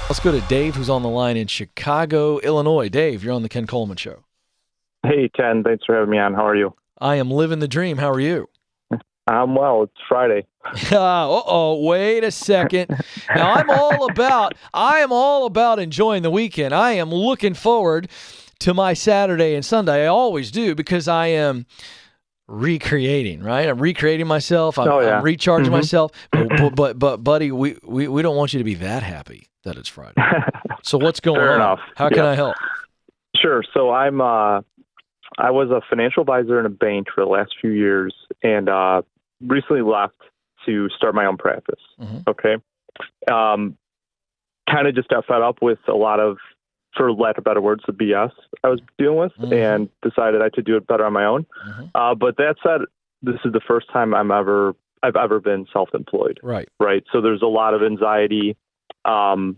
Let's go to Dave, who's on the line in Chicago, Illinois. Dave, you're on the Ken Coleman Show. Hey, Ken. Thanks for having me on. How are you? I am living the dream. How are you? I'm well. It's Friday. Wait a second. Now, I am all about enjoying the weekend. I am looking forward to my Saturday and Sunday. I always do, because I am recreating, right? I'm recreating myself. I'm recharging myself. But buddy, we don't want you to be that happy that it's Friday. So what's going Fair on? enough. How can I help? Sure. So I was a financial advisor in a bank for the last few years, and recently left to start my own practice. Okay. Kind of just got fed up with a lot of, for lack of better words, the BS I was dealing with, and decided I could do it better on my own. But that said, this is the first time I've ever been self-employed. Right. So there's a lot of anxiety. There's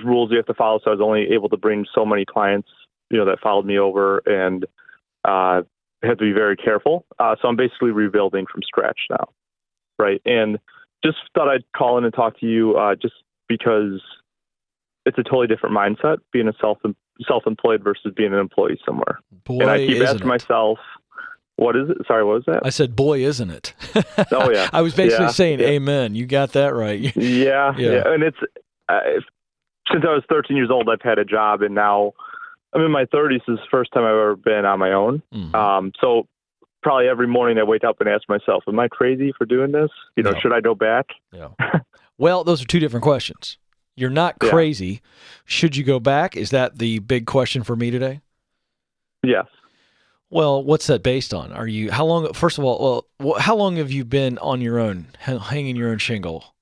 rules you have to follow. So I was only able to bring so many clients, that followed me over, and had to be very careful. So I'm basically rebuilding from scratch now. Right. And just thought I'd call in and talk to you, just because it's a totally different mindset, being a self-employed versus being an employee somewhere. Boy, and I keep asking myself, what is it? Sorry, what was that? I said, boy, isn't it? Oh, yeah. I was basically saying, amen. You got that right. Yeah. And it's, since I was 13 years old, I've had a job, and now I'm in my 30s. This is the first time I've ever been on my own. So probably every morning I wake up and ask myself, am I crazy for doing this? No. Should I go back? Yeah. Well, those are two different questions. You're not crazy. Yeah. Should you go back? Is that the big question for me today? Yes. Well, what's that based on? How long, first of all, how long have you been on your own, hanging your own shingle?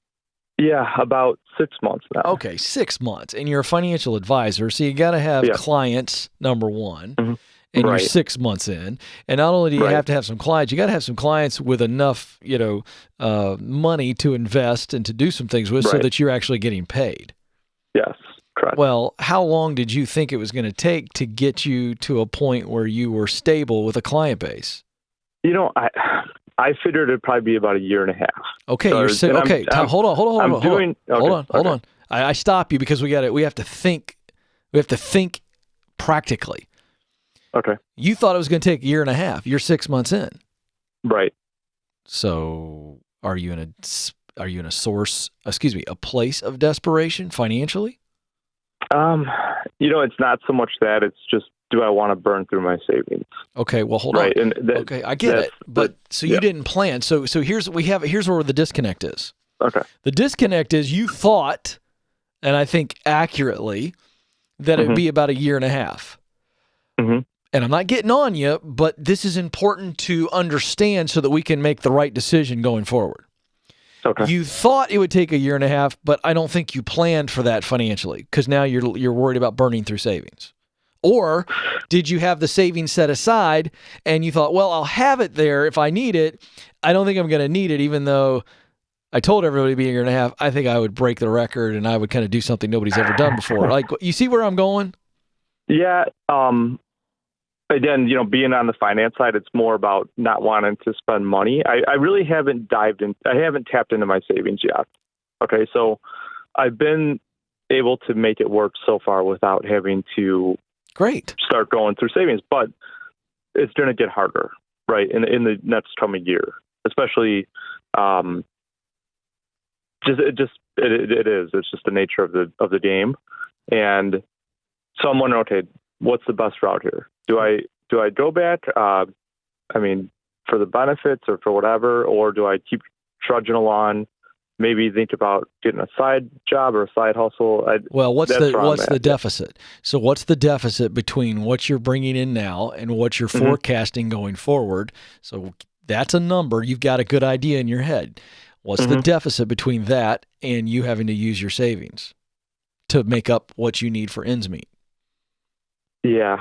Yeah, about 6 months now. Okay, 6 months. And you're a financial advisor, so you got to have clients, number one, and you're 6 months in. And not only do you have to have some clients, you got to have some clients with enough, money to invest and to do some things with, so that you're actually getting paid. Yes, correct. Well, how long did you think it was going to take to get you to a point where you were stable with a client base? I figured it'd probably be about a year and a half. Okay, hold on. I stop you because we have to think practically. Okay. You thought it was going to take a year and a half. You're 6 months in. Right. So are you in a place of desperation financially? It's not so much that, it's just, do I want to burn through my savings? Okay, well, hold on. And I get it. But you didn't plan. So here's where the disconnect is. Okay. The disconnect is you thought, and I think accurately, that it would be about a year and a half. And I'm not getting on you, but this is important to understand so that we can make the right decision going forward. Okay. You thought it would take a year and a half, but I don't think you planned for that financially, because now you're worried about burning through savings. Or did you have the savings set aside and you thought, well, I'll have it there if I need it. I don't think I'm going to need it, even though I told everybody it'd be a year and a half. I think I would break the record and I would kind of do something nobody's ever done before. Like, you see where I'm going? Yeah. Again, being on the finance side, it's more about not wanting to spend money. I really haven't I haven't tapped into my savings yet. Okay. So I've been able to make it work so far without having to start going through savings, but it's going to get harder, right? In the next coming year, especially, it is. It's just the nature of the game. And so I'm wondering, okay, what's the best route here? Do I go back? For the benefits or for whatever, or do I keep trudging along? Maybe think about getting a side job or a side hustle. What's the deficit? So what's the deficit between what you're bringing in now and what you're forecasting going forward? So that's a number. You've got a good idea in your head. What's the deficit between that and you having to use your savings to make up what you need for ends meet? Yeah.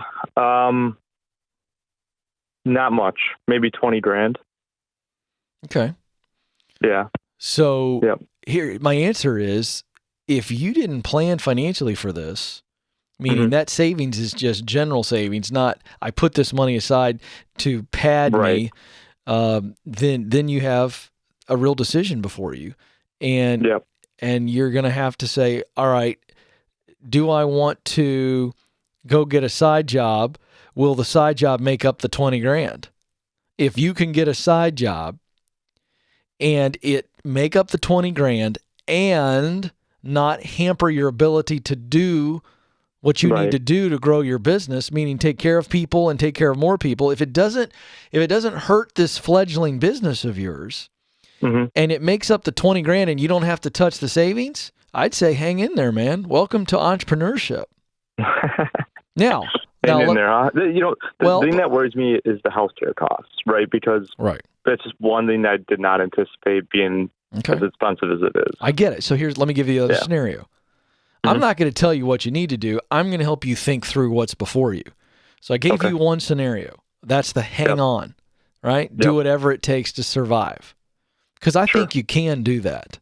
Not much. Maybe 20 grand. Okay. Yeah. So here, my answer is, if you didn't plan financially for this, meaning that savings is just general savings, not I put this money aside to pad me, then you have a real decision before you. And and you're going to have to say, all right, do I want to go get a side job? Will the side job make up the 20 grand? If you can get a side job and it make up the 20 grand and not hamper your ability to do what you need to do to grow your business, meaning take care of people and take care of more people. If it doesn't hurt this fledgling business of yours, and it makes up the 20 grand and you don't have to touch the savings, I'd say hang in there, man. Welcome to entrepreneurship. Now, hang in there, huh? You know, the thing that worries me is the healthcare costs, right? Because that's just one thing that I did not anticipate being as expensive as it is. I get it. So let me give you the other scenario. I'm not going to tell you what you need to do. I'm going to help you think through what's before you. So I gave you one scenario. That's the hang on, right? Do whatever it takes to survive. Because I think you can do that.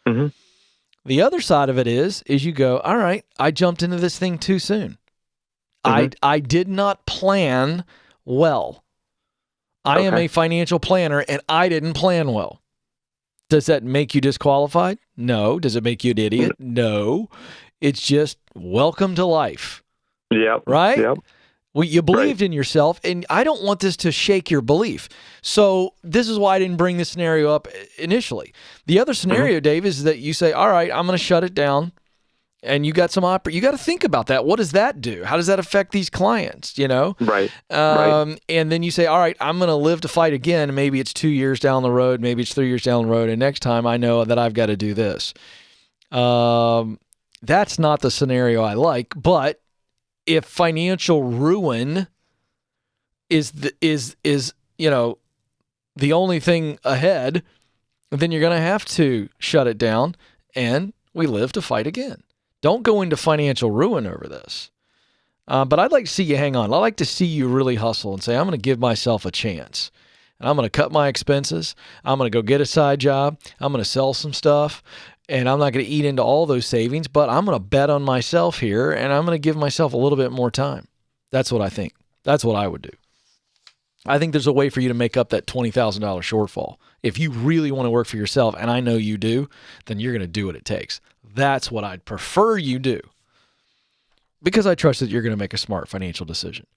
The other side of it is you go, all right, I jumped into this thing too soon. I did not plan well. I am a financial planner, and I didn't plan well. Does that make you disqualified? No. Does it make you an idiot? No. It's just welcome to life. Yep. Right? Yep. Well, you believed in yourself, and I don't want this to shake your belief. So this is why I didn't bring this scenario up initially. The other scenario, Dave, is that you say, all right, I'm going to shut it down, and you got some you got to think about that. What does that do? How does that affect these clients, you know? Right. And then you say, all right, I'm going to live to fight again. Maybe it's 2 years down the road. Maybe it's 3 years down the road. And next time I know that I've got to do this. That's not the scenario I like. But if financial ruin is you know, the only thing ahead, then you're going to have to shut it down, and we live to fight again. Don't go into financial ruin over this. But I'd like to see you hang on. I'd like to see you really hustle and say, I'm going to give myself a chance. And I'm going to cut my expenses. I'm going to go get a side job. I'm going to sell some stuff. And I'm not going to eat into all those savings, but I'm going to bet on myself here, and I'm going to give myself a little bit more time. That's what I think. That's what I would do. I think there's a way for you to make up that $20,000 shortfall. If you really want to work for yourself, and I know you do, then you're going to do what it takes. That's what I'd prefer you do, because I trust that you're going to make a smart financial decision.